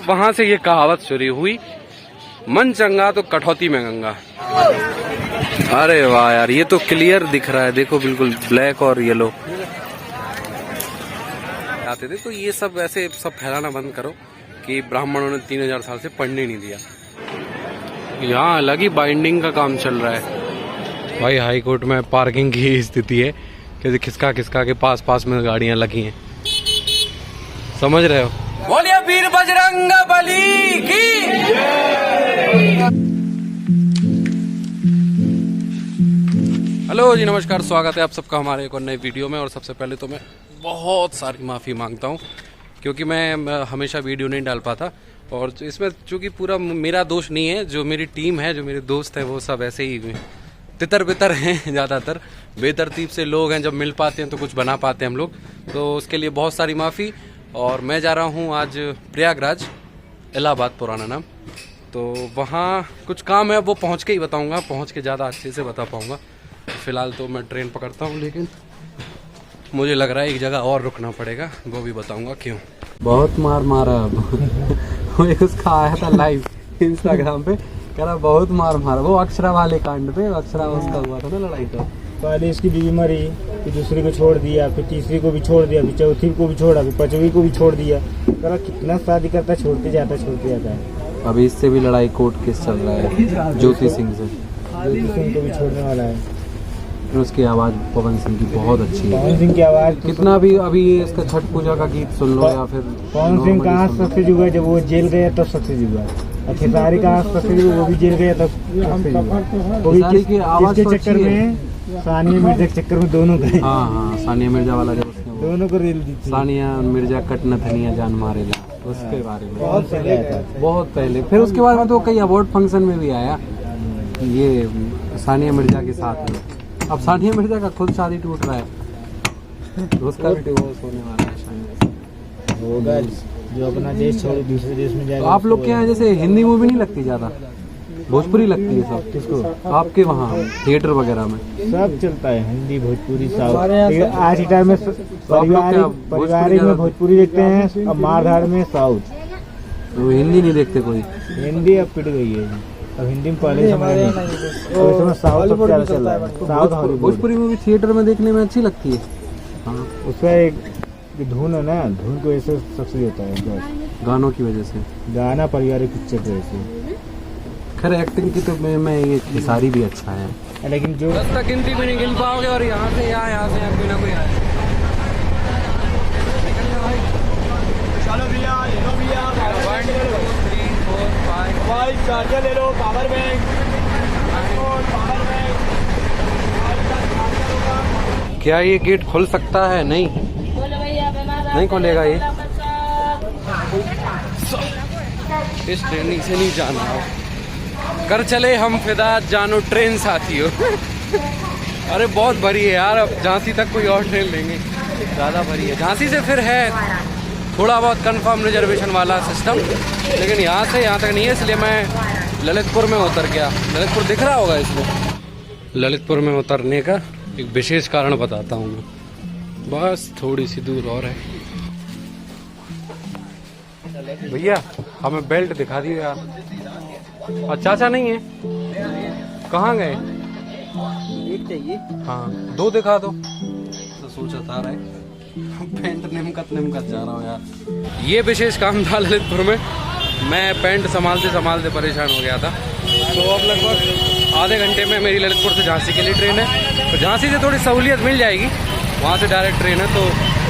वहां से ये कहावत शुरू हुई, मन चंगा तो कटौती में गंगा। अरे वाह यार, ये तो क्लियर दिख रहा है, देखो बिल्कुल ब्लैक और येलो आते थे। तो ये सब ऐसे सब फैलाना बंद करो कि ब्राह्मणों ने 3000 साल से पढ़ने नहीं दिया। यहाँ अलग ही बाइंडिंग का काम चल रहा है भाई। हाई कोर्ट में पार्किंग की स्थिति है कि खिसका खिसका के पास में गाड़ियां लगी हैं, समझ रहे हो। बोलिए वीर बजरंग बली की। हेलो जी, नमस्कार, स्वागत है आप सबका हमारे एक और नए वीडियो में। और सबसे पहले तो मैं बहुत सारी माफ़ी मांगता हूँ क्योंकि मैं हमेशा वीडियो नहीं डाल पाता। और इसमें चूँकि पूरा मेरा दोष नहीं है, जो मेरी टीम है, जो मेरे दोस्त हैं, वो सब ऐसे ही तितर बितर हैं, ज़्यादातर बेतरतीब से लोग हैं। जब मिल पाते हैं तो कुछ बना पाते हैं हम लोग, तो उसके लिए बहुत सारी माफ़ी। और मैं जा रहा हूँ आज प्रयागराज, इलाहाबाद पुराना नाम। तो वहाँ कुछ काम है, वो पहुँच के ही बताऊँगा, पहुँच के ज़्यादा अच्छे से बता पाऊँगा। फ़िलहाल तो मैं ट्रेन पकड़ता हूँ, लेकिन मुझे लग रहा है एक जगह और रुकना पड़ेगा, वो भी बताऊँगा क्यों। बहुत मारा अब उसका आया था लाइव इंस्टाग्राम पे, कह रहा बहुत मारा। वो अक्षरा वाले कांड पे, अक्षरा उसका हुआ था ना लड़ाई। तो पहले इसकी बीवी मरी, फिर दूसरी को छोड़ दिया, फिर तीसरी को भी छोड़ दिया, फिर चौथी को भी छोड़ा, फिर पांचवी को भी छोड़ दिया। कह कितना शादी करता, छोड़ते जाता है। अभी इससे भी लड़ाई कोर्ट केस चल रहा है ज्योति सिंह से। ज्योति सिंह को भी छोड़ने वाला है। फिर उसकी आवाज पवन सिंह की बहुत अच्छी है। पवन सिंह की आवाज कितना भी अभी इसका छठ पूजा का गीत सुन लो, या फिर पवन सिंह कहाँ सक्सेस हुआ, जब वो जेल गया तब सक्सेस हुआ। और खेसारी कहाँ सक्सेस हुआ, वो भी जेल गया तब सक्सेस हुआ। वो भी किसके चक्कर में, सानिया मिर्जा के चक्कर में दोनों गए। हाँ, सानिया मिर्जा वाला जब दोनों को रील दी थी। सानिया मिर्जा कट नथनिया जान मारेला, उसके बारे में बहुत पहले आया था, बहुत पहले। फिर उसके बाद में तो कई अवार्ड फंक्शन में भी आया ये सानिया मिर्जा के साथ में। अब सानिया मिर्जा का खुद शादी टूट रहा है, उसका भी डिवोर्स होने वाला है शायद होगा। जो अपना देश छोड़ दूसरे देश में जाएगा। तो आप लोग के यहाँ जैसे हिंदी मूवी नहीं लगती ज्यादा, भोजपुरी लगती है सब? किसको? आपके वहाँ थिएटर वगैरह में सब चलता है, हिंदी, भोजपुरी, साउथ। आज के टाइम में पारिवारिक में भोजपुरी देखते हैं, अब मारधाड़ में साउथ। तो हिंदी नहीं देखते कोई? हिंदी अब पिट गई है, अब हिंदी में पहले समय नहीं, साउथ सबसे ज्यादा चल रहा है। साउथ भोजपुरी मूवी थिएटर में देखने में अच्छी लगती है। हाँ, उसका एक धुन है ना, धुन की वजह से सक्सेस होता है, गानों की वजह से, गाना पारिवारिक पिक्चर की वजह से। खैर एक्टिंग की तो मैं ये सारी भी अच्छा है, लेकिन जो 10 तक गिनती भी नहीं गिन पाओगे। और यहाँ से यहाँ कोई ना कोई आए। चलो भैया, ले लो भैया, 1 2 3 4 5 मोबाइल चार्जर ले लो, पावर बैंक, पावर बैंक। क्या ये गेट खुल सकता है? नहीं खुलेगा ये, इस ट्रेनिंग से नहीं जाना। कर चले हम फिदा जानो ट्रेन साथियों। अरे बहुत भरी है यार, अब झांसी तक कोई और ट्रेन लेंगे, ज़्यादा भरी है। झांसी से फिर है थोड़ा बहुत कंफर्म रिजर्वेशन वाला सिस्टम, लेकिन यहाँ से यहाँ तक नहीं है, इसलिए मैं ललितपुर में उतर गया। ललितपुर दिख रहा होगा इसमें। ललितपुर में उतरने का एक विशेष कारण बताता हूँ मैं, बस थोड़ी सी दूर और है। भैया हमें बेल्ट दिखा दियो यार। और चाचा नहीं है, कहाँ गए? एक चाहिए। हाँ 2 दिखा दो। तो सोचा था रहा है पैंट निमकत जा रहा हूँ यार। ये विशेष काम था ललितपुर में। मैं पैंट संभालते परेशान हो गया था। तो अब लगभग आधे घंटे में मेरी ललितपुर से झांसी के लिए ट्रेन है। तो झांसी से थोड़ी सहूलियत मिल जाएगी, वहाँ से डायरेक्ट ट्रेन है तो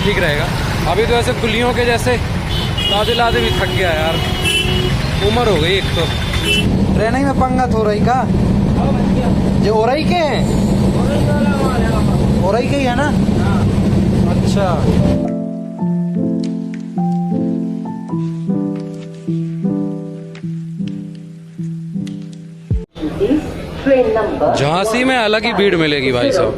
ठीक रहेगा। अभी तो ऐसे कुलियों के जैसे लादे भी थक गया यार, उम्र हो गई एक तो। ट्रेन ही में पंगत हो रही का? जो हो रही के हैं, हो रही के ही है ना? अच्छा, झांसी में अलग ही भीड़ मिलेगी भाई साहब,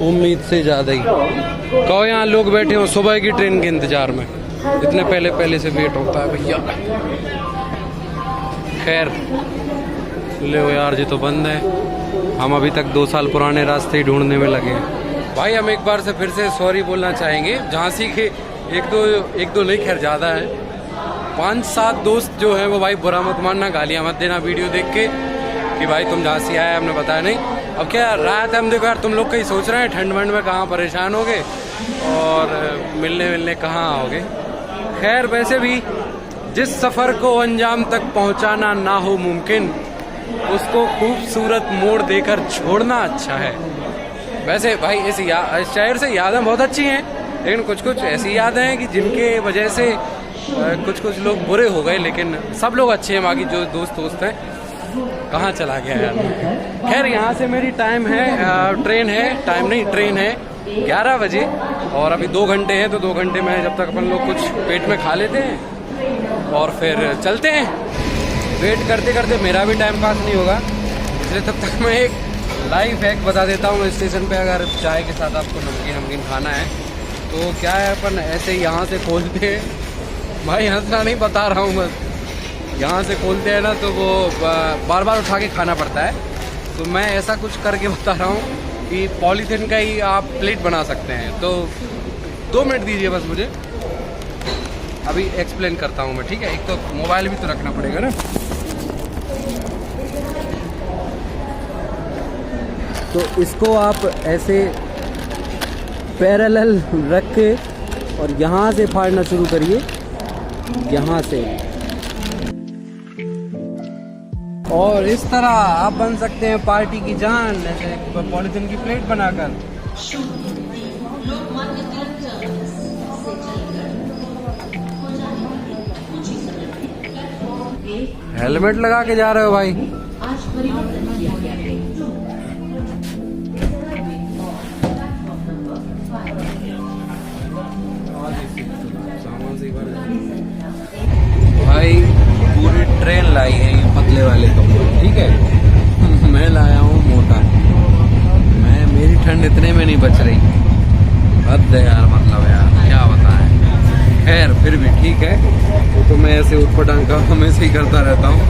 उम्मीद से ज्यादा ही। कहो यहाँ लोग बैठे हो सुबह की ट्रेन के इंतजार में, इतने पहले से वेट होता है भैया। खैर लो यार, जी तो बंद है। हम अभी तक 2 साल पुराने रास्ते ही ढूंढने में लगे हैं। भाई हम एक बार से फिर से सॉरी बोलना चाहेंगे झांसी के एक दो नहीं, खैर ज़्यादा है, 5-7 दोस्त जो हैं वो भाई बुरा मत मानना, गालियाँ मत देना वीडियो देख के कि भाई तुम जहाँ से आए हमने बताया नहीं। अब क्या रात है, हम देखो यार तुम लोग कहीं सोच रहे हैं ठंड वंड में कहाँ परेशान होगे और मिलने कहाँ आओगे। खैर वैसे भी जिस सफ़र को अंजाम तक पहुँचाना ना हो मुमकिन, उसको खूबसूरत मोड़ देकर छोड़ना अच्छा है। वैसे भाई इस शायर से यादें बहुत अच्छी हैं, लेकिन कुछ ऐसी यादें हैं कि जिनके वजह से कुछ लोग बुरे हो गए, लेकिन सब लोग अच्छे हैं। बाकी जो दोस्त हैं, कहाँ चला गया यार। खैर यहाँ से मेरी ट्रेन है 11 बजे और अभी 2 घंटे हैं, तो 2 घंटे में जब तक अपन लोग कुछ पेट में खा लेते हैं और फिर चलते हैं। वेट करते करते मेरा भी टाइम पास नहीं होगा, इसलिए तब तक मैं एक लाइफ हैक बता देता हूँ। स्टेशन पे अगर चाय के साथ आपको नमकीन खाना है तो क्या है, अपन ऐसे ही यहाँ से खोलते हैं, भाई हंसना नहीं बता रहा हूँ, बस यहाँ से खोलते हैं ना तो वो बार बार उठा के खाना पड़ता है। तो मैं ऐसा कुछ करके बता रहा हूँ कि पॉलीथीन का ही आप प्लेट बना सकते हैं। तो 2 मिनट दीजिए बस मुझे, अभी एक्सप्लेन करता हूँ मैं, ठीक है। एक तो मोबाइल भी तो रखना पड़ेगा ना। तो इसको आप ऐसे पैरेलल रख के और यहाँ से फाड़ना शुरू करिए, यहाँ से, और इस तरह आप बन सकते हैं पार्टी की जान, ऐसे पॉलीथिन की प्लेट बनाकर। हेलमेट लगा के जा रहे हो भाई। भाई पूरी ट्रेन लाई है ये पतले वाले कपड़े, ठीक है। मैं लाया हूँ मोटा, मेरी ठंड इतने में नहीं बच रही, हद है यार, मतलब यार क्या बताएं। खैर फिर भी ठीक है, वो तो मैं ऐसे उठपटांग का हमेशा ही करता रहता हूँ।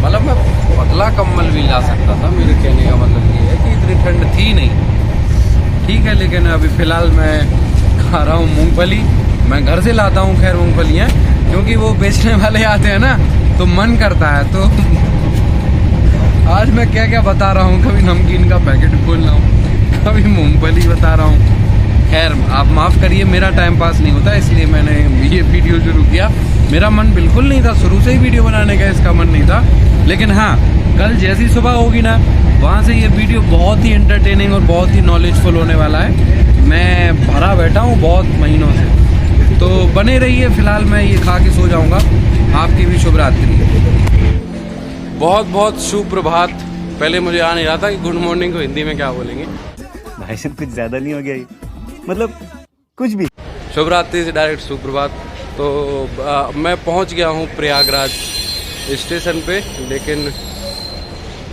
मतलब मैं पतला कम्बल भी ला सकता था, मेरे कहने का मतलब ये है कि इतनी ठंड थी नहीं, ठीक है। लेकिन अभी फिलहाल मैं खा रहा हूँ मूंगफली, मैं घर से लाता हूँ खैर मूंगफलियाँ, क्योंकि वो बेचने वाले आते हैं ना तो मन करता है। तो आज मैं क्या बता रहा हूँ, कभी नमकीन का पैकेट खोल रहा हूँ, कभी मूंगफली बता रहा हूँ। खैर आप माफ़ करिए, मेरा टाइम पास नहीं होता, इसलिए मैंने ये वीडियो शुरू किया। मेरा मन बिल्कुल नहीं था शुरू से ही वीडियो बनाने का, इसका मन नहीं था। लेकिन हाँ, कल जैसी सुबह होगी ना, वहाँ से ये वीडियो बहुत ही एंटरटेनिंग और बहुत ही नॉलेजफुल होने वाला है। मैं भरा बैठा हूँ बहुत महीनों से, तो बने रहिए। फिलहाल मैं ये खा के सो जाऊंगा। आपकी भी शुभ रात्रि। बहुत बहुत शुभ प्रभात। पहले मुझे आ नहीं रहा था कि गुड मॉर्निंग को हिंदी में क्या बोलेंगे। भाई साहब कुछ ज्यादा नहीं हो गया ये, मतलब कुछ भी। शुभ रात्रि से डायरेक्ट सुप्रभात। तो मैं पहुंच गया हूं प्रयागराज स्टेशन पे, लेकिन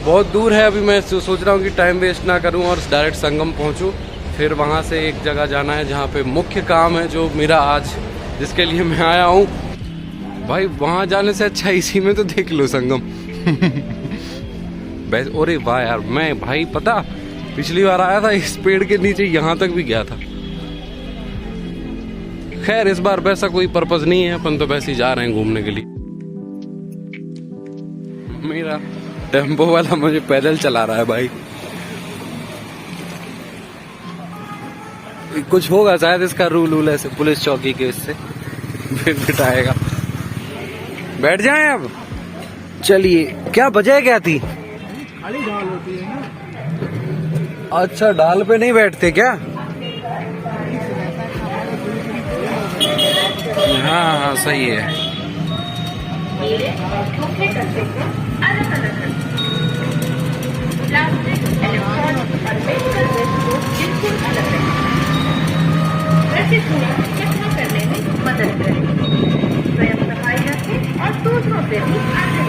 बहुत दूर है। अभी मैं सोच रहा हूं कि टाइम वेस्ट ना करूं और डायरेक्ट संगम पहुंचूं। फिर वहाँ से एक जगह जाना है जहाँ पे मुख्य काम है जो मेरा आज, जिसके लिए मैं आया हूँ। भाई वहाँ जाने से अच्छा इसी में तो देख लो संगम। अरे वाह यार, मैं भाई पता पिछली बार आया था इस पेड़ के नीचे यहाँ तक भी गया था। खैर इस बार वैसा कोई पर्पस नहीं है, अपन तो वैसे ही जा रहे हैं घूमने के लिए। मेरा टेम्पो वाला मुझे पैदल चला रहा है भाई। कुछ होगा शायद इसका रूल ऐसे पुलिस चौकी के, इससे फिर बिठाएगा। बैठ जाएं अब, चलिए। क्या वजह क्या थी? खाली ढाल होती है ना। अच्छा, ढाल पे नहीं बैठते क्या? हाँ सही है। करने में मदद करें। स्वयं सफाई रखें और दूसरों से भी आगे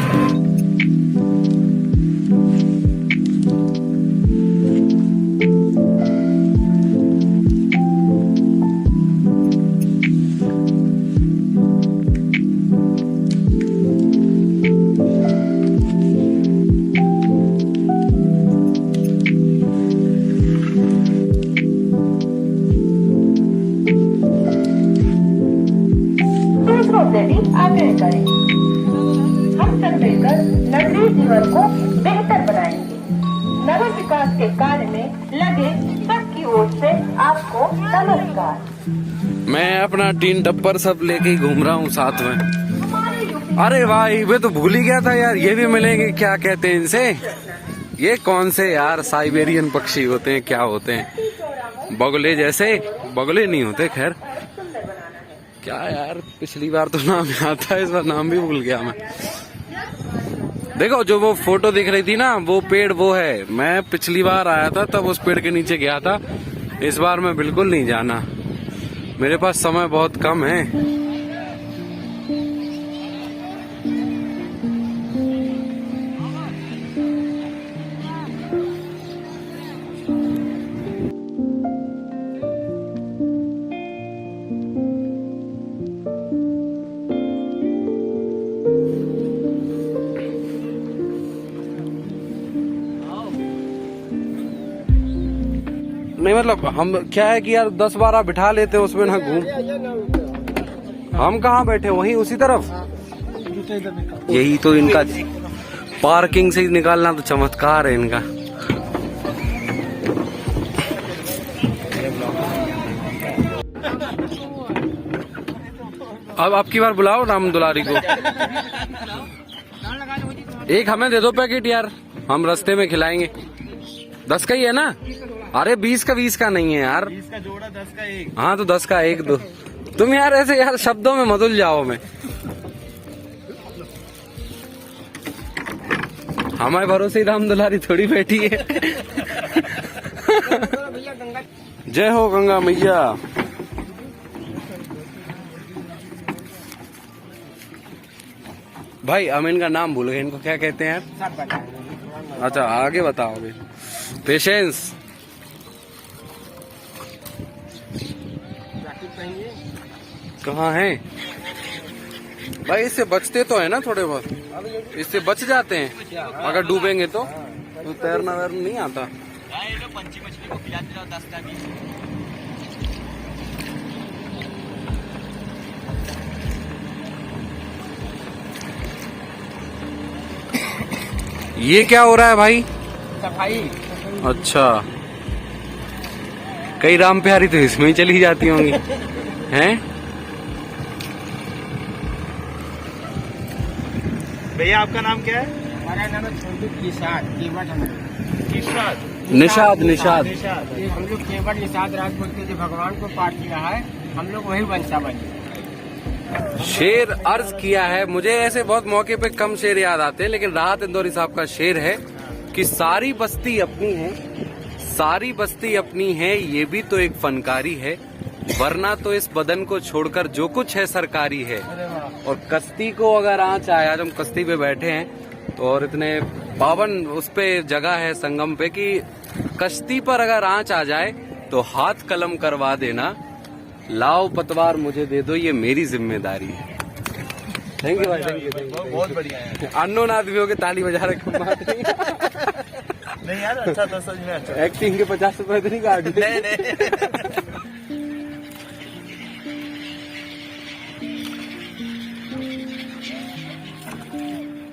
से भी आग्रह करें। हम सब मिलकर नगरीय जीवन को बेहतर बनाएंगे। नगर विकास के कार्य में लगे सबकी ओर से आपको नमस्कार। मैं अपना टीन टप्पर सब लेके ही घूम रहा हूँ साथ में। अरे भाई मैं तो भूल ही गया था यार, ये भी मिलेंगे। क्या कहते हैं इनसे, ये कौन से यार साइबेरियन पक्षी होते हैं, क्या होते हैं, बगुले जैसे? बगुले नहीं होते, खैर क्या यार, पिछली बार तो नाम याद था, इस बार नाम भी भूल गया मैं। देखो जो वो फोटो दिख रही थी ना, वो पेड़ वो है। मैं पिछली बार आया था तब उस पेड़ के नीचे गया था, इस बार मैं बिल्कुल नहीं जाना, मेरे पास समय बहुत कम है। नहीं मतलब हम क्या है कि यार 10-12 बिठा लेते उसमें ना घूम। हम कहाँ बैठे, वहीं उसी तरफ। यही तो इनका पार्किंग से निकालना तो चमत्कार है इनका। अब आपकी बार बुलाओ राम दुलारी को। एक हमें दे दो पैकेट यार, हम रास्ते में खिलाएंगे। 10 का ही है ना? अरे 20 का 20 का नहीं है यार, 20 का जोड़ा 10 का एक। हाँ तो 10 का एक दो। तुम यार ऐसे यार शब्दों में मत उलझाओ। मैं हमारे भरोसे ही राम दुलारी थोड़ी बैठी है। जय हो गंगा मैया। भाई हम इनका नाम भूल गए, इनको क्या कहते हैं यार? अच्छा आगे बताओगे। पेशेंस। कहाँ है भाई? इससे बचते तो है ना थोड़े बहुत, इससे बच जाते हैं। अगर डूबेंगे तो तैरना वैरना नहीं आता। ये क्या हो रहा है भाई? सफाई। अच्छा, कई राम प्यारी तो इसमें ही चली जाती होंगी हैं? भैया आपका नाम क्या है? हमारा नाम है छोटू निषाद। निषाद। निषाद ये हम लोग केवट निषाद राज बोलते थे, भगवान को पाठ किया है, हम लोग वही वंशावली। शेर अर्ज किया है। मुझे ऐसे बहुत मौके पे कम शेर याद आते हैं, लेकिन राहत इंदौरी साहब का शेर है कि सारी बस्ती अपनी है, सारी बस्ती अपनी है, ये भी तो एक फनकारी है, वरना तो इस बदन को छोड़कर जो कुछ है सरकारी है। और कश्ती को अगर आँच आए, आज हम कश्ती पे बैठे हैं तो, और इतने पावन उस पे जगह है संगम पे कि कश्ती पर अगर आँच आ जाए तो हाथ कलम करवा देना, लाओ पतवार मुझे दे दो, ये मेरी जिम्मेदारी है। थैंक यू भाई, थैंक यू। बहुत बढ़िया है। अननोन आदमियों के ताली बजा रहे नहीं यार अच्छा था, सच में अच्छा। एक्टिंग के 50 रुपए तो नहीं काट। नहीं।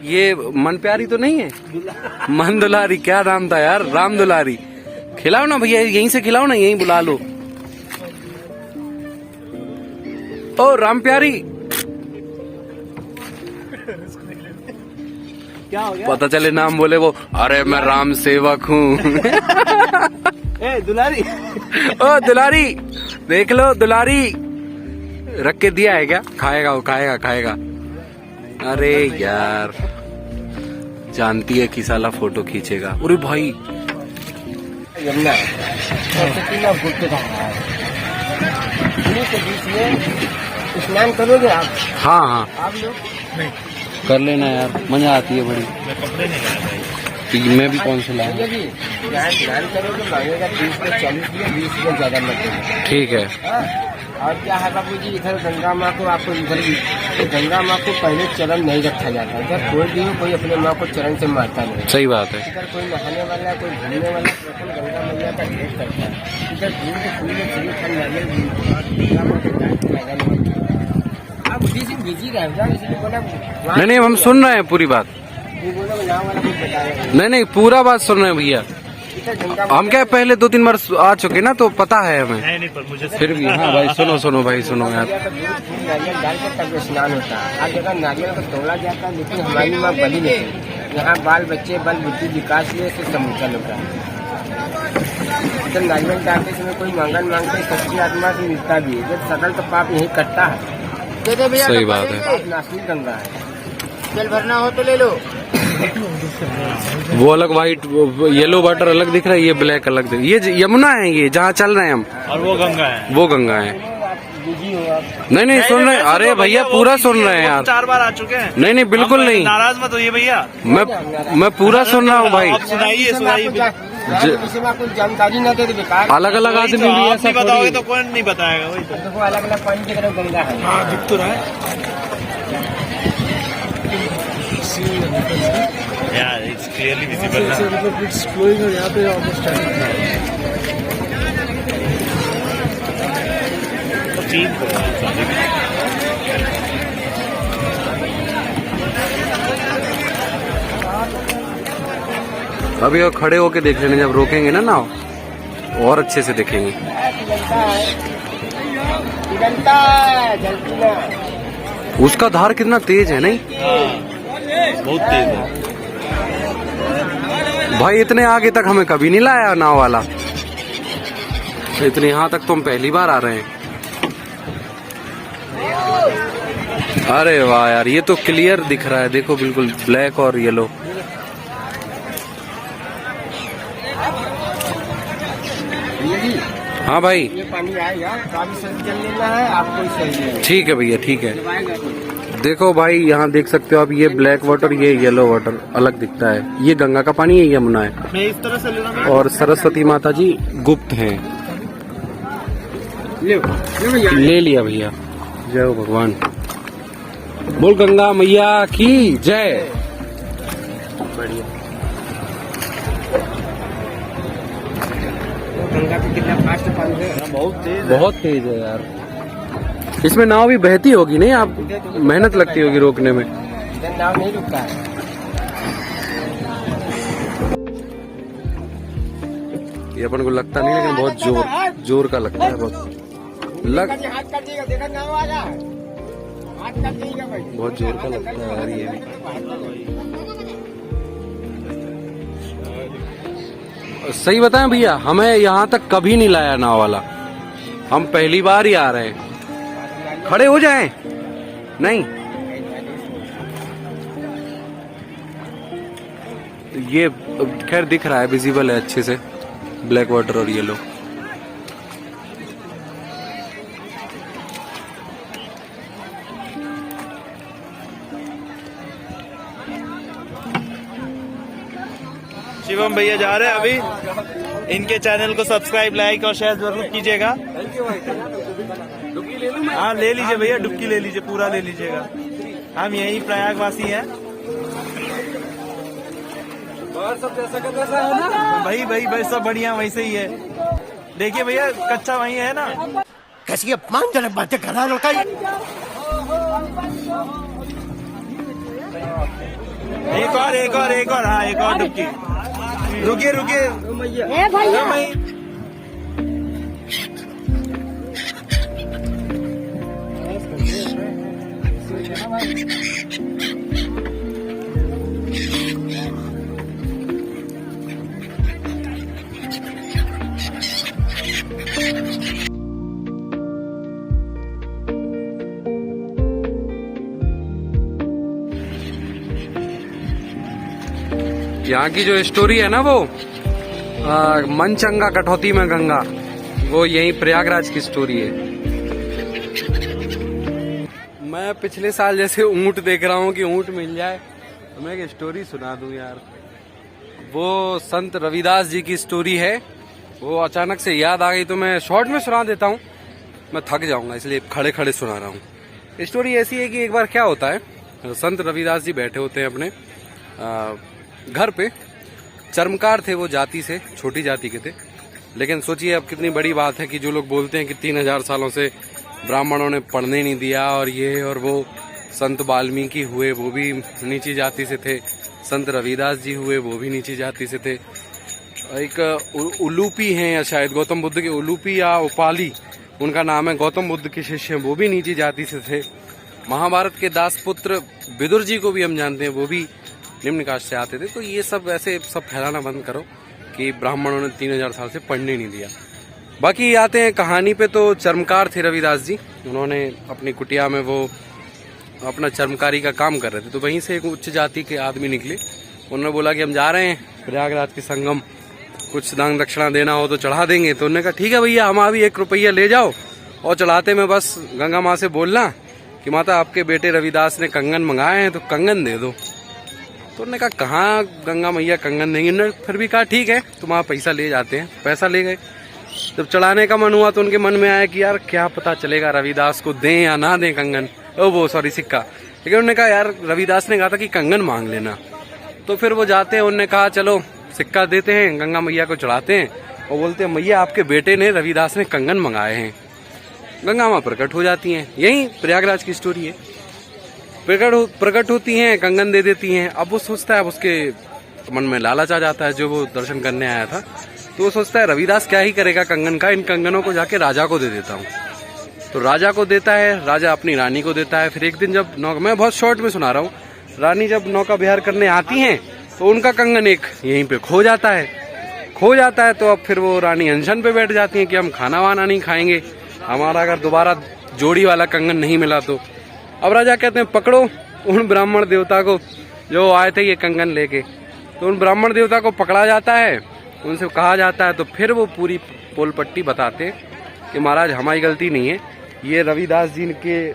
ये मन प्यारी तो नहीं है? मन दुलारी, क्या नाम था यार? राम दुलारी। खिलाओ ना भैया, यहीं से खिलाओ ना, यहीं बुला लो। ओ राम प्यारी, क्या हो गया? पता चले नाम बोले वो, अरे मैं राम सेवक हूँ। दुलारी। ओ दुलारी, देख लो दुलारी रख के दिया है क्या? खाएगा वो, खाएगा खाएगा। अरे यार जानती है कि साला फोटो खींचेगा। अरे भाई यमुना के बीच में स्नान करोगे आप? हाँ हाँ आप लोग कर लेना यार, मजा आती है बड़ी। तो मैं भी कौन से लाया? यहाँ स्नान करोगे मांगेगा 30 में 40 में 20 में ज्यादा लगेगा। ठीक है। और क्या है बाबू जी, इधर गंगा माँ को आपको इधर भी तो गंगा माँ को पहले चरण नहीं रखा जाता। इधर कोई भी हो, कोई अपने माँ को चरण से मारता नहीं। सही बात है। इधर कोई नहाने वाला, कोई घूमने वाला प्रथम गंगा मैया का ढेर करता है। इधर भीड़ के फूल में श्रीखंड नारियल गंगा माँ के दांत लगाने। अब बुद्धि सिंह बिजी रहे इसलिए बोला नहीं नहीं, हम सुन रहे हैं पूरी बात। वो बोला गाँव वाला कुछ बताया नहीं नहीं, पूरा बात सुन रहे हैं भैया। हम क्या पहले 2-3 बार आ चुके ना, तो पता है हमें। नहीं पर मुझे फिर भी हाँ भाई, सुनो सुनो भाई, सुनो यार। नारियल डाल कर तब स्नान होता है। हर जगह नारियल को तोड़ा जाता है, लेकिन हमारी माँ बलि नहीं। यहाँ बाल बच्चे बल बुद्धि विकास लिए से समूचन होता है। जब नारियल डालते समय कोई मंगल मांगते सच्ची आत्मा से मिलता भी है। जब सकल तो पाप यही कटता है। सही बात है। नाशनी गंगा है, जल भरना हो तो ले लो। वो अलग व्हाइट येलो वाटर अलग दिख रहा है, ये ब्लैक अलग दिख रहा है। ये यमुना है, ये जहाँ चल रहे हैं हम, और वो गंगा है। वो गंगा है। नहीं नहीं सुन रहे हैं। अरे भैया पूरा सुन रहे हैं यार। 4 बार आ चुके हैं। नहीं नहीं बिल्कुल नहीं, नाराज मत होइए भैया। मैं पूरा सुन रहा हूँ भाई। आप सुनाइए सुनाइए। कुछ जानकारी न दे तो बेकार। अलग अलग आदमी भी आप ऐसा नहीं बताओगे थोड़ी। तो कौन नहीं बताएगा। वही तो। देखो अलग अलग पानी की तरफ गंगा है। हाँ दिख तो रहा है यार, इट्स क्लियरली विजिबल ना। मतलब इट्स फ्लोइंग और यहाँ पे ऑलमोस्ट अभी और खड़े होके देख लेने, जब रोकेंगे ना नाव और अच्छे से देखेंगे। उसका धार कितना तेज है, नहीं बहुत तेज है भाई। इतने आगे तक हमें कभी नहीं लाया नाव वाला। इतने यहाँ तक तो हम पहली बार आ रहे हैं। अरे वाह यार, ये तो क्लियर दिख रहा है। देखो बिल्कुल ब्लैक और येलो। हाँ भाई, ये पानी आएगा तो अभी सही चल लेना है आपको। सही ठीक है भैया, ठीक है। देखो भाई, यहाँ देख सकते हो आप, ये ब्लैक वाटर, ये येलो वाटर अलग दिखता है। ये गंगा का पानी है, यमुना है। मैं इस तरह से लेना। और सरस्वती माता जी गुप्त हैं। ले लिया भैया। जय हो भगवान। बोल गंगा मैया की जय। बढ़िया। गंगा पे कितना फास्ट पानी है। बहुत तेज है यार। इसमें नाव भी बहती होगी नहीं? आप मेहनत लगती होगी रोकने में। इधर नाव नहीं रुकता है। ये अपन को लगता नहीं, लेकिन बहुत जोर का लगता है। हाथ कर देगा, देखा नाव आ रहा है। हाथ कर देगा भाई। बहुत जोर का लगता है यार ये। सही बताएं भैया, हमें यहाँ तक कभी नहीं लाया नाव वाला। हम पहली बार ही आ रहे हैं। खड़े हो जाएं? नहीं, ये खैर दिख रहा है, विजिबल है अच्छे से, ब्लैक वाटर और येलो। शिवम भैया जा रहे हैं अभी। इनके चैनल को सब्सक्राइब, लाइक और शेयर जरूर कीजिएगा। हाँ ले लीजिए भैया, डुबकी ले लीजिए, पूरा ले लीजिएगा। हम यही प्रयागवासी हैं। सब जैसा का तैसा है ना भाई। भाई सब बढ़िया वैसे ही है। देखिए भैया, कच्चा वही है ना। कैसी अपमानजनक बातें कर रहा है। एक और हाँ, एक और डुबकी। रुकिए भैया। यहाँ की जो स्टोरी है ना, वो मन चंगा कटौती में गंगा, वो यही प्रयागराज की स्टोरी है। मैं पिछले साल जैसे ऊंट देख रहा हूँ कि ऊंट मिल जाए तो मैं एक स्टोरी सुना दूं यार। वो संत रविदास जी की स्टोरी है। वो अचानक से याद आ गई तो मैं शॉर्ट में सुना देता हूँ। मैं थक जाऊंगा इसलिए खड़े खड़े सुना रहा हूँ। स्टोरी ऐसी है कि एक बार क्या होता है, संत रविदास जी बैठे होते हैं अपने घर पे। चर्मकार थे वो, जाति से छोटी जाति के थे। लेकिन सोचिए अब कितनी बड़ी बात है कि जो लोग बोलते हैं कि 3000 सालों से ब्राह्मणों ने पढ़ने नहीं दिया और ये और वो। संत वाल्मीकि हुए वो भी नीची जाति से थे, संत रविदास जी हुए वो भी नीची जाति से थे। एक उलूपी हैं शायद गौतम बुद्ध के, उलूपी या उपाली उनका नाम है, गौतम बुद्ध के शिष्य हैं, वो भी नीची जाति से थे। महाभारत के दासपुत्र विदुर जी को भी हम जानते हैं, वो भी निम्न कास्ट से आते थे। तो ये सब ऐसे सब फैलाना बंद करो कि ब्राह्मणों ने 3000 साल से पढ़ने नहीं दिया। बाकी आते हैं कहानी पे, तो चर्मकार थे रविदास जी। उन्होंने अपनी कुटिया में वो अपना चर्मकारी का काम कर रहे थे, तो वहीं से एक उच्च जाति के आदमी निकले। उन्होंने बोला कि हम जा रहे हैं प्रयागराज के संगम, कुछ दान दक्षिणा देना हो तो चढ़ा देंगे। तो उन्होंने कहा ठीक है भैया, हम भी 1 रुपया ले जाओ और चढ़ाते में बस गंगा माँ से बोलना कि माता आपके बेटे रविदास ने कंगन मंगाए हैं तो कंगन दे दो। तो उन्होंने कहा कहाँ गंगा मैया कंगन देंगे। उन्होंने फिर भी कहा ठीक है तुम्हारा पैसा ले जाते हैं। पैसा ले गए। जब चढ़ाने का मन हुआ तो उनके मन में आया कि यार क्या पता चलेगा रविदास को दें या ना दें कंगन, सिक्का। लेकिन उन्होंने कहा यार रविदास ने कहा था कि कंगन मांग लेना। तो फिर वो जाते हैं, उन्होंने कहा चलो सिक्का देते हैं, गंगा मैया को चढ़ाते हैं और बोलते हैं मैया आपके बेटे ने रविदास ने कंगन मंगाए हैं। गंगा माँ प्रकट हो जाती हैं। यही प्रयागराज की स्टोरी है। प्रकट होती हैं, कंगन दे देती हैं। अब वो सोचता है, अब उसके मन में लालच आ जाता है, जो वो दर्शन करने आया था, तो वो सोचता है रविदास क्या ही करेगा कंगन का, इन कंगनों को जाके राजा को दे देता हूँ। तो राजा को देता है, राजा अपनी रानी को देता है। फिर एक दिन जब मैं बहुत शॉर्ट में सुना रहा हूँ, रानी जब नौका विहार करने आती हैं तो उनका कंगन एक यहीं पे खो जाता है। तो अब फिर वो रानी अनशन पे बैठ जाती हैं कि हम खाना वाना नहीं खाएंगे, हमारा अगर दोबारा जोड़ी वाला कंगन नहीं मिला तो। अब राजा कहते हैं पकड़ो उन ब्राह्मण देवता को जो आए थे ये कंगन लेके। तो उन ब्राह्मण देवता को पकड़ा जाता है, उनसे कहा जाता है, तो फिर वो पूरी पोल पट्टी बताते हैं कि महाराज हमारी गलती नहीं है, ये रविदास जी के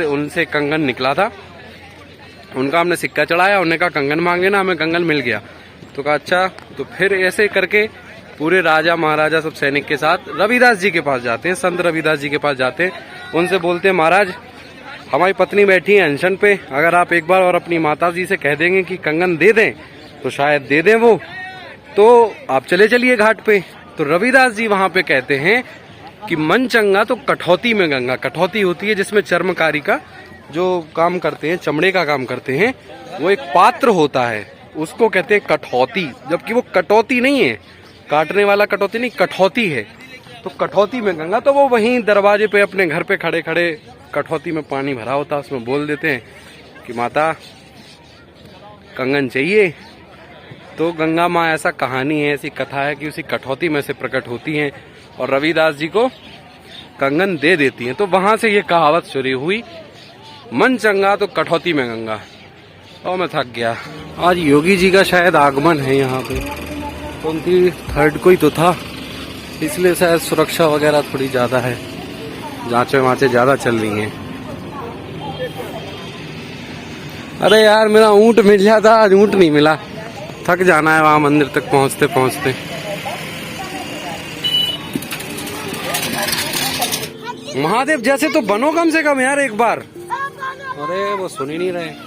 उनसे कंगन निकला था, उनका हमने सिक्का चढ़ाया, उन्होंने कहा कंगन मांग लेना, हमें कंगन मिल गया। तो कहा अच्छा। तो फिर ऐसे करके पूरे राजा महाराजा सब सैनिक के साथ रविदास जी के पास जाते हैं, संत रविदास जी के पास जाते हैं। उनसे बोलते हैं महाराज हमारी पत्नी बैठी है अनशन पे, अगर आप एक बार और अपनी माता जी से कह देंगे कि कंगन दे दें तो शायद दे दें वो, तो आप चलिए घाट पे। तो रविदास जी वहां पे कहते हैं कि मन चंगा तो कठौती में गंगा। कठौती होती है जिसमें चर्मकारी का जो काम करते हैं, चमड़े का काम करते हैं, वो एक पात्र होता है, उसको कहते हैं कठौती। जबकि वो कटौती नहीं है, काटने वाला कटौती नहीं, कठौती है। तो कठौती में गंगा। तो वो वहीं दरवाजे पे अपने घर पे खड़े खड़े कठौती में पानी भरा होता है, उसमें बोल देते हैं कि माता कंगन चाहिए। तो गंगा माँ, ऐसा कहानी है, ऐसी कथा है कि उसी कठौती में से प्रकट होती हैं और रविदास जी को कंगन दे देती हैं। तो वहां से ये कहावत शुरू हुई, मन चंगा तो कठौती में गंगा। और मैं थक गया। आज योगी जी का शायद आगमन है यहाँ पे, 23 को ही तो था, इसलिए शायद सुरक्षा वगैरह थोड़ी ज्यादा है, जांचें वांचें ज्यादा चल रही हैं। अरे यार मेरा ऊंट मिल जाता, आज ऊंट नहीं मिला, थक जाना है वहां मंदिर तक पहुंचते पहुंचते। महादेव जैसे तो बनो कम से कम यार एक बार। अरे वो सुन ही नहीं रहे।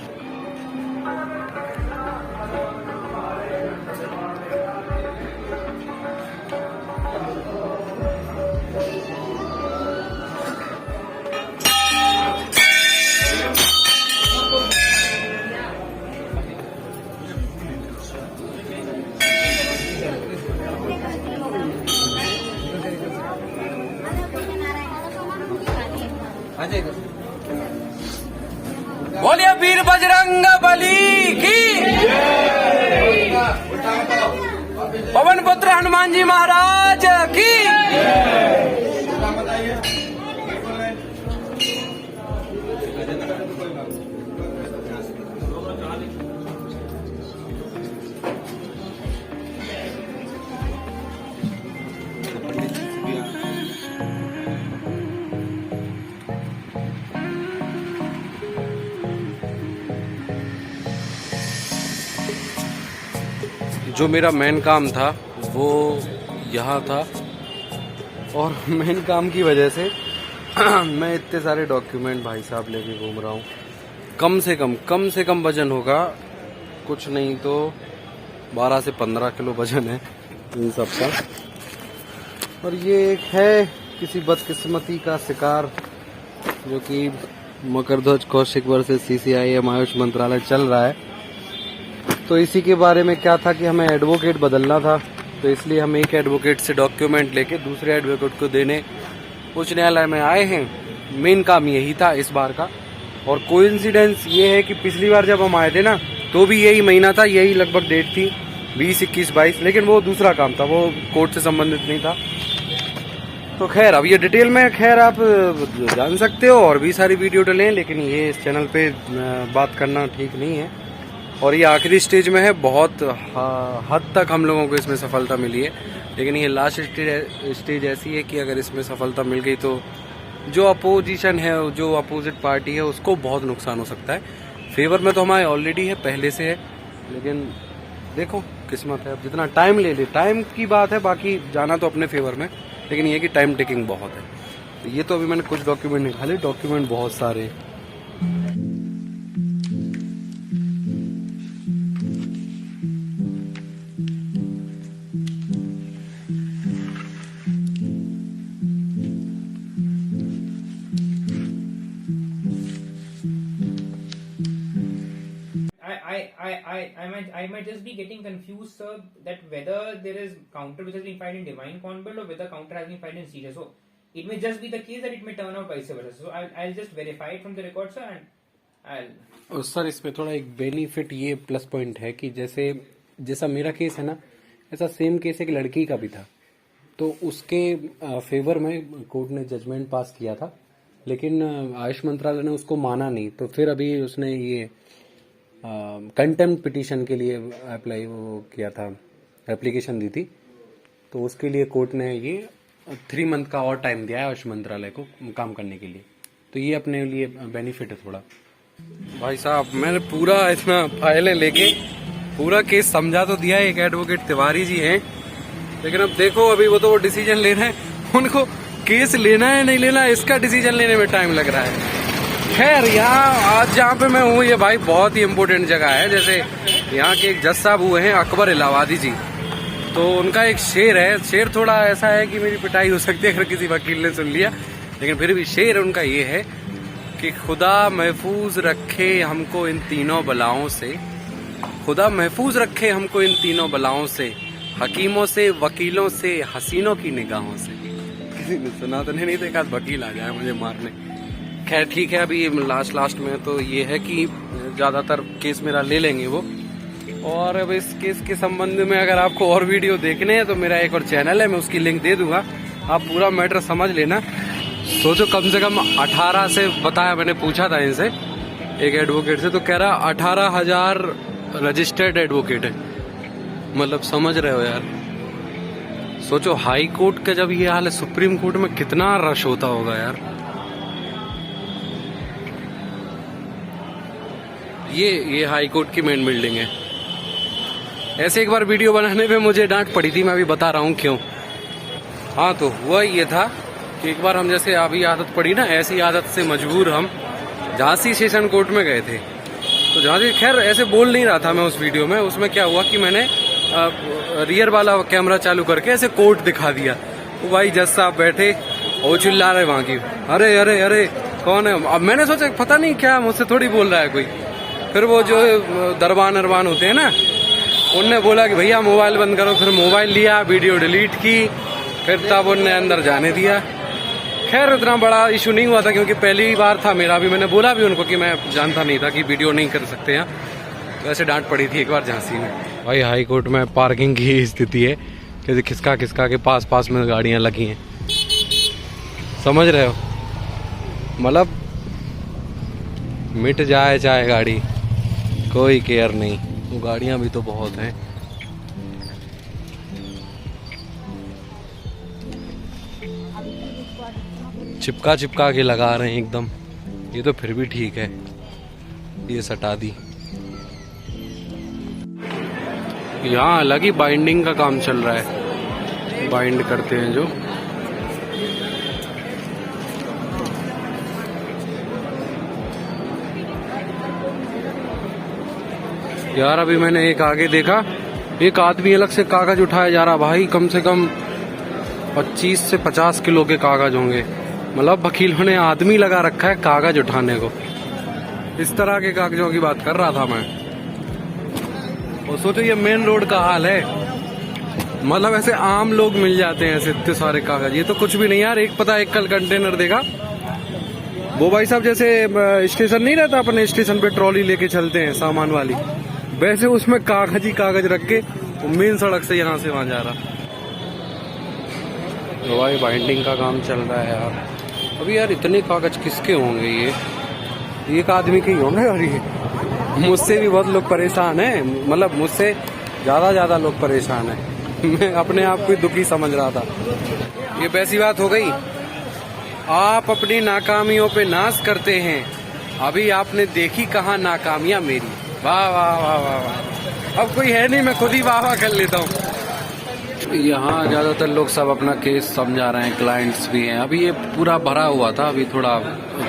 बोलिए वीर बजरंग बली की, पवन पुत्र हनुमान जी महाराज की। जो मेरा मेन काम था वो यहाँ था, और मेन काम की वजह से मैं इतने सारे डॉक्यूमेंट भाई साहब लेके घूम रहा हूँ। कम से कम वजन होगा, कुछ नहीं तो 12 से 15 किलो वजन है इन सब का। और ये एक है किसी बदकिस्मती का शिकार जो कि मकरध्वज कौशिक वर्सेस CCIM आयुष मंत्रालय चल रहा है। तो इसी के बारे में क्या था कि हमें एडवोकेट बदलना था, तो इसलिए हम एक एडवोकेट से डॉक्यूमेंट लेके दूसरे एडवोकेट को देने उच्च न्यायालय में आए हैं। मेन काम यही था इस बार का। और कोइंसिडेंस ये है कि पिछली बार जब हम आए थे ना, तो भी यही महीना था, यही लगभग डेट थी 20, 21, 22, लेकिन वो दूसरा काम था, वो कोर्ट से संबंधित नहीं था। तो खैर अब ये डिटेल में खैर आप जान सकते हो, और भी सारी वीडियो डलें, लेकिन ये इस चैनल पे बात करना ठीक नहीं है। और ये आखिरी स्टेज में है, बहुत हद तक हम लोगों को इसमें सफलता मिली है, लेकिन ये लास्ट स्टेज ऐसी है कि अगर इसमें सफलता मिल गई तो जो अपोजिशन है, जो अपोजिट पार्टी है, उसको बहुत नुकसान हो सकता है। फेवर में तो हमारे ऑलरेडी है, पहले से है, लेकिन देखो किस्मत है। अब जितना टाइम ले ले, टाइम की बात है, बाकी जाना तो अपने फेवर में, लेकिन ये कि टाइम टेकिंग बहुत है। तो ये तो अभी मैंने कुछ डॉक्यूमेंट निकाले, डॉक्यूमेंट बहुत सारे हैं। I might just be getting confused, sir, that whether there is counter which has been filed in Divine Convent or whether counter has been filed in Caesar. So it may just be the case that it may turn out vice versa. So I'll just verify it from the record, sir, and I'll. Sir इसमें थोड़ा एक benefit, ये plus point है कि जैसा मेरा case है ना, ऐसा सेम केस एक लड़की का भी था। तो उसके फेवर में कोर्ट ने जजमेंट पास किया था, लेकिन आयुष मंत्रालय ने उसको माना नहीं। तो फिर अभी उसने ये कंटेम्प्ट पिटीशन के लिए अप्लाई वो किया था, एप्लीकेशन दी थी। तो उसके लिए कोर्ट ने ये 3 मंथ का और टाइम दिया है आयुष मंत्रालय को काम करने के लिए। तो ये अपने लिए बेनिफिट है थोड़ा। भाई साहब मैंने पूरा इतना फाइलें लेके पूरा केस समझा तो दिया है। एक एडवोकेट तिवारी जी हैं, लेकिन अब देखो अभी वो तो डिसीजन लेना है, उनको केस लेना है नहीं लेना, इसका डिसीजन लेने में टाइम लग रहा है। खैर यहाँ आज जहाँ पे मैं हूँ, ये भाई बहुत ही इम्पोर्टेंट जगह है। जैसे यहाँ के एक जज साहब हुए हैं अकबर इलाहाबादी जी, तो उनका एक शेर है। शेर थोड़ा ऐसा है कि मेरी पिटाई हो सकती है अगर किसी वकील ने सुन लिया, लेकिन फिर भी शेर उनका ये है कि खुदा महफूज रखे हमको इन तीनों बलाओं से, खुदा महफूज रखे हमको इन तीनों बलाओं से, हकीमों से, वकीलों से, हसीनों की निगाहों से। किसी ने सुना तो नहीं देखा, वकील आ जाए मुझे मारने। खैर ठीक है, अभी लास्ट में तो ये है कि ज़्यादातर केस मेरा ले लेंगे वो। और अब इस केस के संबंध में अगर आपको और वीडियो देखने हैं तो मेरा एक और चैनल है, मैं उसकी लिंक दे दूंगा, आप पूरा मैटर समझ लेना। सोचो कम से कम 18 से बताया, मैंने पूछा था इनसे एक एडवोकेट से, तो कह रहा 18,000 रजिस्टर्ड एडवोकेट है। मतलब समझ रहे हो यार, सोचो हाई कोर्ट का जब ये हाल है, सुप्रीम कोर्ट में कितना रश होता होगा यार। ये हाई कोर्ट की मेन बिल्डिंग है। ऐसे एक बार वीडियो बनाने पे मुझे डांट पड़ी थी, मैं अभी बता रहा हूँ क्यों। हाँ तो हुआ ये था कि एक बार हम जैसे अभी आदत पड़ी ना, ऐसी आदत से मजबूर हम झांसी सेशन कोर्ट में गए थे। तो झांसी, खैर ऐसे बोल नहीं रहा था मैं उस वीडियो में। उसमें क्या हुआ कि मैंने रियर वाला कैमरा चालू करके ऐसे कोर्ट दिखा दिया। वो भाई जज साहब बैठे और चिल्ला रहे वहां की, अरे अरे अरे कौन है। अब मैंने सोचा पता नहीं क्या मुझसे थोड़ी बोल रहा है कोई। फिर वो जो दरबान अरबान होते हैं ना, उनने बोला कि भैया मोबाइल बंद करो। फिर मोबाइल लिया, वीडियो डिलीट की, फिर तब उनने अंदर जाने दिया। खैर इतना बड़ा इशू नहीं हुआ था, क्योंकि पहली बार था मेरा भी। मैंने बोला भी उनको कि मैं जानता नहीं था कि वीडियो नहीं कर सकते हैं। वैसे डांट पड़ी थी एक बार झांसी में। भाई हाई कोर्ट में पार्किंग की स्थिति है कि खिसका के पास में गाड़ियां लगी हैं, समझ रहे हो। मतलब मिट जाए चाहे गाड़ी, कोई केयर नहीं। वो गाड़ियां भी तो बहुत हैं। चिपका के लगा रहे हैं एकदम। ये तो फिर भी ठीक है, ये सटा दी। यहाँ अलग ही बाइंडिंग का काम चल रहा है, बाइंड करते हैं जो। यार अभी मैंने एक आगे देखा, एक आदमी अलग से कागज उठाया जा रहा। भाई कम से कम 25 से 50 किलो के कागज होंगे। मतलब वकीलों ने आदमी लगा रखा है कागज उठाने को। इस तरह के कागजों की बात कर रहा था मैं। और सोचो ये मेन रोड का हाल है, मतलब ऐसे आम लोग मिल जाते हैं ऐसे इतने सारे कागज। ये तो कुछ भी नहीं यार, एक पता एक कल कंटेनर देगा वो भाई साहब, जैसे स्टेशन नहीं रहता अपने स्टेशन पे ट्रॉली लेके चलते हैं सामान वाली, वैसे उसमें कागज ही कागज रख के मेन सड़क से यहाँ से वहां जा रहा। तो भाई बाइंडिंग का काम चल रहा है यार। अभी यार इतने कागज किसके होंगे? ये एक आदमी के ही होंगे यार। ये मुझसे भी बहुत लोग परेशान हैं, मतलब मुझसे ज्यादा लोग परेशान हैं। मैं अपने आप को दुखी समझ रहा था। ये वैसी बात हो गई, आप अपनी नाकामियों पे नाज करते हैं, अभी आपने देखी कहाँ नाकामियां मेरी। वाह वाह वाह वाह वाह। अब कोई है नहीं, मैं खुद ही वाह वाह कर लेता हूँ। यहाँ ज्यादातर लोग सब अपना केस समझा रहे हैं, क्लाइंट्स भी हैं। अभी ये पूरा भरा हुआ था, अभी थोड़ा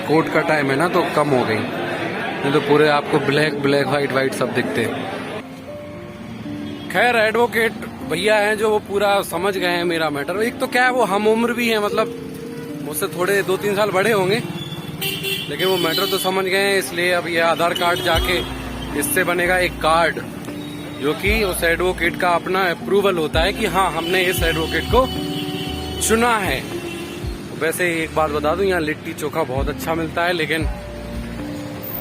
कोर्ट का टाइम है ना तो कम हो गई, नहीं तो पूरे आपको ब्लैक व्हाइट सब दिखते हैं। खैर एडवोकेट भैया हैं जो वो पूरा समझ गए हैं मेरा मैटर। एक तो क्या है वो हम उम्र भी है, मतलब मुझसे थोड़े 2-3 साल बड़े होंगे, लेकिन वो मैटर तो समझ गए हैं। इसलिए अब ये आधार कार्ड जाके इससे बनेगा एक कार्ड जो कि उस एडवोकेट का अपना अप्रूवल होता है कि हाँ हमने इस एडवोकेट को चुना है। वैसे एक बात बता दूं, यहाँ लिट्टी चोखा बहुत अच्छा मिलता है, लेकिन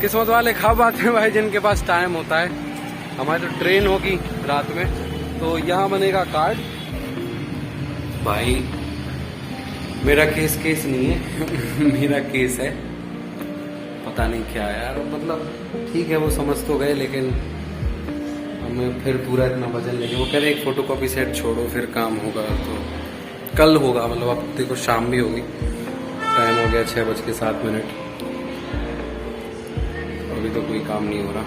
किस्मत वाले खा पाते हैं भाई जिनके पास टाइम होता है। हमारी तो ट्रेन होगी रात में, तो यहाँ बनेगा कार्ड। भाई मेरा केस नहीं है मेरा केस है, पता नहीं क्या यार, मतलब ठीक है वो समझ तो गए, लेकिन हमें फिर पूरा इतना वजन लेके वो कह रहे एक फोटोकॉपी सेट छोड़ो फिर काम होगा। तो कल होगा, मतलब अब देखो शाम भी होगी, टाइम हो गया 6:07। अभी तो कोई काम नहीं हो रहा।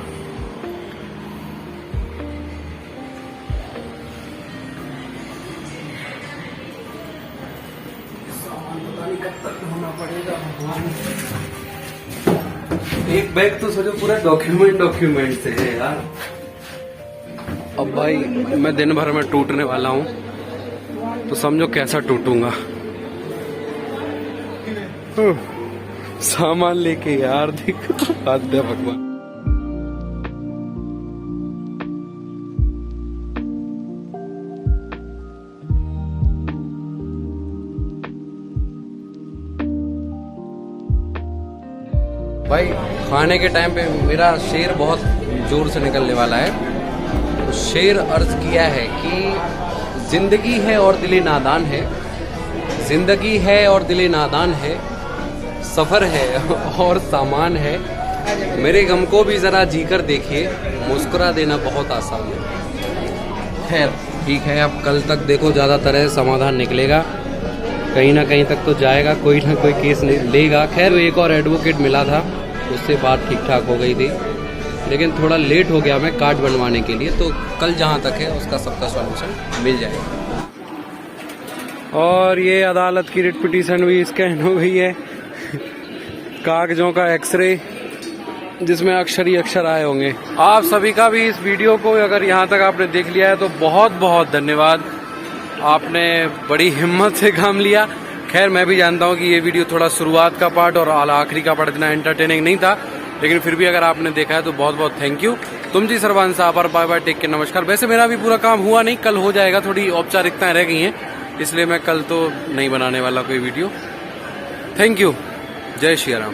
होना पड़ेगा भगवान। एक बैग तो सोचो पूरा डॉक्यूमेंट से है यार। अब भाई मैं दिन भर में टूटने वाला हूँ, तो समझो कैसा टूटूंगा। सामान लेके यार देखो, हद है भगवान। भाई खाने के टाइम पे मेरा शेर बहुत जोर से निकलने वाला है। तो शेर अर्ज किया है कि जिंदगी है और दिल नादान है, जिंदगी है और दिल नादान है, सफ़र है और सामान है, मेरे गम को भी ज़रा जीकर देखिए, मुस्कुरा देना बहुत आसान है। खैर ठीक है, अब कल तक देखो ज़्यादातर है समाधान निकलेगा, कहीं ना कहीं तक तो जाएगा, कोई ना कोई केस लेगा। खैर एक और एडवोकेट मिला था, उससे बात ठीक ठाक हो गई थी, लेकिन थोड़ा लेट हो गया मैं कार्ड बनवाने के लिए, तो कल जहाँ तक है उसका सबका सॉल्यूशन मिल जाएगा। और ये अदालत की रिट पिटीशन भी स्कैन हो गई है, कागजों का एक्सरे जिसमें अक्षर ही अक्षर आए होंगे। आप सभी का भी इस वीडियो को अगर यहाँ तक आपने देख लिया है तो बहुत बहुत धन्यवाद, आपने बड़ी हिम्मत से काम लिया। खैर मैं भी जानता हूँ कि ये वीडियो थोड़ा शुरुआत का पार्ट और आखिरी का पार्ट इतना एंटरटेनिंग नहीं था, लेकिन फिर भी अगर आपने देखा है तो बहुत बहुत थैंक यू। तुम जी सर्वांश आभार, बाय बाय, टेक के नमस्कार। वैसे मेरा भी पूरा काम हुआ नहीं, कल हो जाएगा, थोड़ी औपचारिकताएं रह गई हैं, इसलिए मैं कल तो नहीं बनाने वाला कोई वीडियो। थैंक यू, जय श्री राम।